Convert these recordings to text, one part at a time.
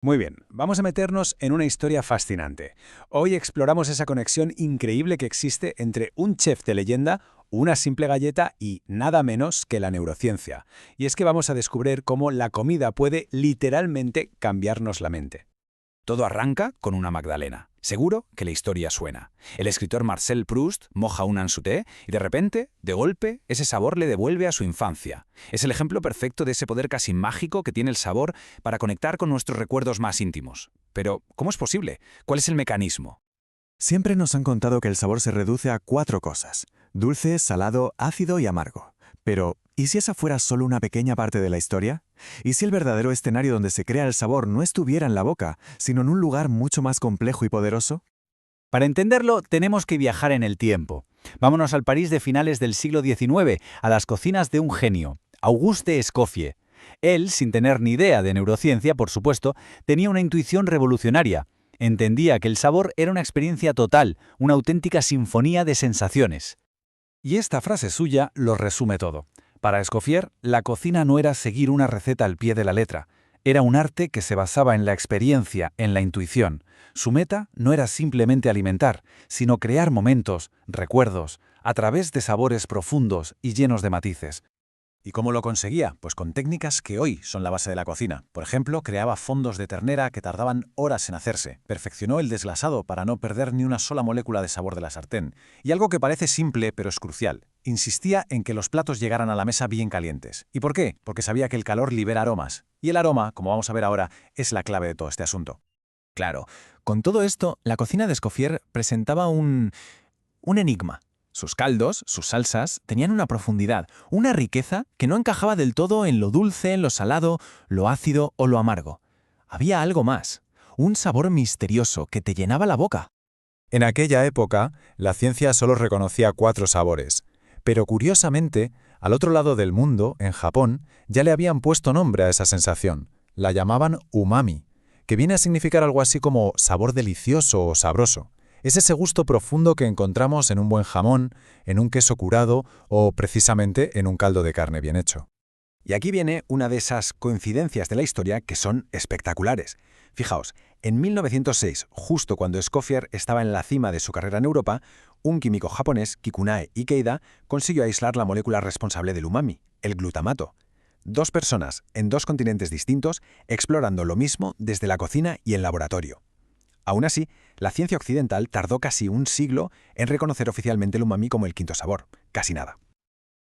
Muy bien, vamos a meternos en una historia fascinante. Hoy exploramos esa conexión increíble que existe entre un chef de leyenda, una simple galleta y nada menos que la neurociencia. Y es que vamos a descubrir cómo la comida puede literalmente cambiarnos la mente. Todo arranca con una magdalena. Seguro que la historia suena. El escritor Marcel Proust moja un ansouté y de repente, de golpe, ese sabor le devuelve a su infancia. Es el ejemplo perfecto de ese poder casi mágico que tiene el sabor para conectar con nuestros recuerdos más íntimos. Pero, ¿cómo es posible? ¿Cuál es el mecanismo? Siempre nos han contado que el sabor se reduce a 4 cosas: dulce, salado, ácido y amargo. Pero, ¿y si esa fuera solo una pequeña parte de la historia? ¿Y si el verdadero escenario donde se crea el sabor no estuviera en la boca, sino en un lugar mucho más complejo y poderoso? Para entenderlo, tenemos que viajar en el tiempo. Vámonos al París de finales del siglo XIX, a las cocinas de un genio, Auguste Escoffier. Él, sin tener ni idea de neurociencia, por supuesto, tenía una intuición revolucionaria. Entendía que el sabor era una experiencia total, una auténtica sinfonía de sensaciones. Y esta frase suya lo resume todo. Para Escoffier, la cocina no era seguir una receta al pie de la letra. Era un arte que se basaba en la experiencia, en la intuición. Su meta no era simplemente alimentar, sino crear momentos, recuerdos, a través de sabores profundos y llenos de matices. ¿Y cómo lo conseguía? Pues con técnicas que hoy son la base de la cocina. Por ejemplo, creaba fondos de ternera que tardaban horas en hacerse. Perfeccionó el desglasado para no perder ni una sola molécula de sabor de la sartén. Y algo que parece simple, pero es crucial. Insistía en que los platos llegaran a la mesa bien calientes. ¿Y por qué? Porque sabía que el calor libera aromas. Y el aroma, como vamos a ver ahora, es la clave de todo este asunto. Claro, con todo esto, la cocina de Escoffier presentaba un enigma. Sus caldos, sus salsas, tenían una profundidad, una riqueza que no encajaba del todo en lo dulce, en lo salado, lo ácido o lo amargo. Había algo más, un sabor misterioso que te llenaba la boca. En aquella época, la ciencia solo reconocía 4 sabores, pero curiosamente, al otro lado del mundo, en Japón, ya le habían puesto nombre a esa sensación. La llamaban umami, que viene a significar algo así como sabor delicioso o sabroso. Es ese gusto profundo que encontramos en un buen jamón, en un queso curado o precisamente en un caldo de carne bien hecho. Y aquí viene una de esas coincidencias de la historia que son espectaculares. Fijaos, en 1906, justo cuando Escoffier estaba en la cima de su carrera en Europa, un químico japonés, Kikunae Ikeda, consiguió aislar la molécula responsable del umami, el glutamato. 2 personas en 2 continentes distintos explorando lo mismo desde la cocina y el laboratorio. Aún así, la ciencia occidental tardó casi un siglo en reconocer oficialmente el umami como el quinto sabor. Casi nada.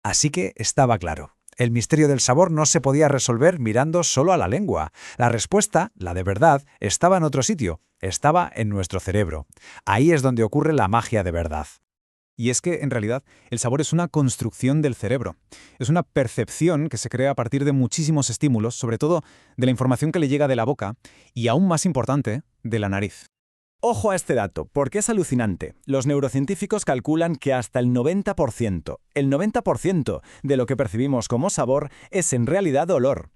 Así que estaba claro. El misterio del sabor no se podía resolver mirando solo a la lengua. La respuesta, la de verdad, estaba en otro sitio. Estaba en nuestro cerebro. Ahí es donde ocurre la magia de verdad. Y es que, en realidad, el sabor es una construcción del cerebro. Es una percepción que se crea a partir de muchísimos estímulos, sobre todo de la información que le llega de la boca y, aún más importante, de la nariz. Ojo a este dato, porque es alucinante. Los neurocientíficos calculan que hasta el 90% de lo que percibimos como sabor es en realidad olor.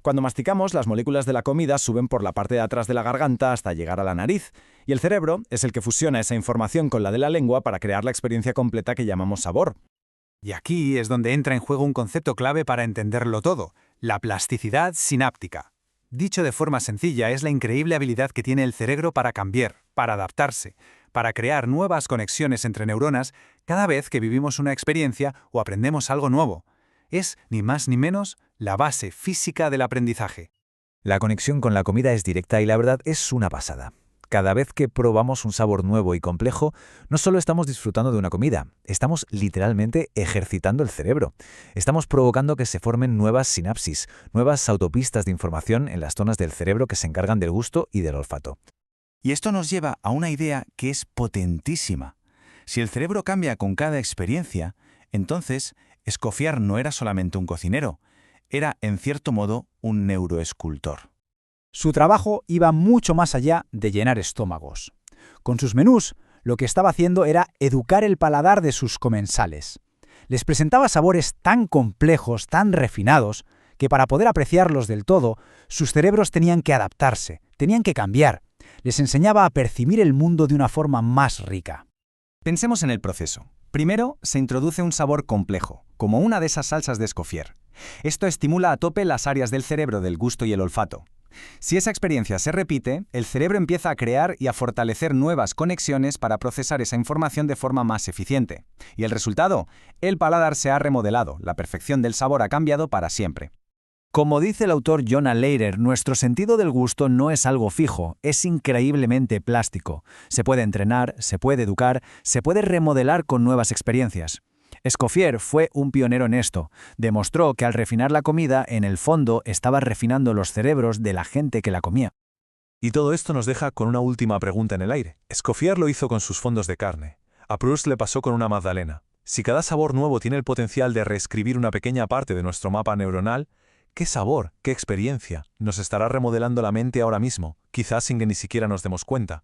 Cuando masticamos, las moléculas de la comida suben por la parte de atrás de la garganta hasta llegar a la nariz, y el cerebro es el que fusiona esa información con la de la lengua para crear la experiencia completa que llamamos sabor. Y aquí es donde entra en juego un concepto clave para entenderlo todo: la plasticidad sináptica. Dicho de forma sencilla, es la increíble habilidad que tiene el cerebro para cambiar, para adaptarse, para crear nuevas conexiones entre neuronas cada vez que vivimos una experiencia o aprendemos algo nuevo. Es, ni más ni menos, la base física del aprendizaje. La conexión con la comida es directa y la verdad es una pasada. Cada vez que probamos un sabor nuevo y complejo, no solo estamos disfrutando de una comida, estamos literalmente ejercitando el cerebro. Estamos provocando que se formen nuevas sinapsis, nuevas autopistas de información en las zonas del cerebro que se encargan del gusto y del olfato. Y esto nos lleva a una idea que es potentísima. Si el cerebro cambia con cada experiencia, entonces Escoffier no era solamente un cocinero, era, en cierto modo, un neuroescultor. Su trabajo iba mucho más allá de llenar estómagos. Con sus menús, lo que estaba haciendo era educar el paladar de sus comensales. Les presentaba sabores tan complejos, tan refinados, que para poder apreciarlos del todo, sus cerebros tenían que adaptarse, tenían que cambiar. Les enseñaba a percibir el mundo de una forma más rica. Pensemos en el proceso. Primero, se introduce un sabor complejo, como una de esas salsas de Escoffier. Esto estimula a tope las áreas del cerebro del gusto y el olfato. Si esa experiencia se repite, el cerebro empieza a crear y a fortalecer nuevas conexiones para procesar esa información de forma más eficiente. Y el resultado, el paladar se ha remodelado, la perfección del sabor ha cambiado para siempre. Como dice el autor Jonah Lehrer, nuestro sentido del gusto no es algo fijo, es increíblemente plástico. Se puede entrenar, se puede educar, se puede remodelar con nuevas experiencias. Escoffier fue un pionero en esto. Demostró que al refinar la comida, en el fondo estaba refinando los cerebros de la gente que la comía. Y todo esto nos deja con una última pregunta en el aire. Escoffier lo hizo con sus fondos de carne. A Proust le pasó con una magdalena. Si cada sabor nuevo tiene el potencial de reescribir una pequeña parte de nuestro mapa neuronal, ¿qué sabor, qué experiencia nos estará remodelando la mente ahora mismo, quizás sin que ni siquiera nos demos cuenta?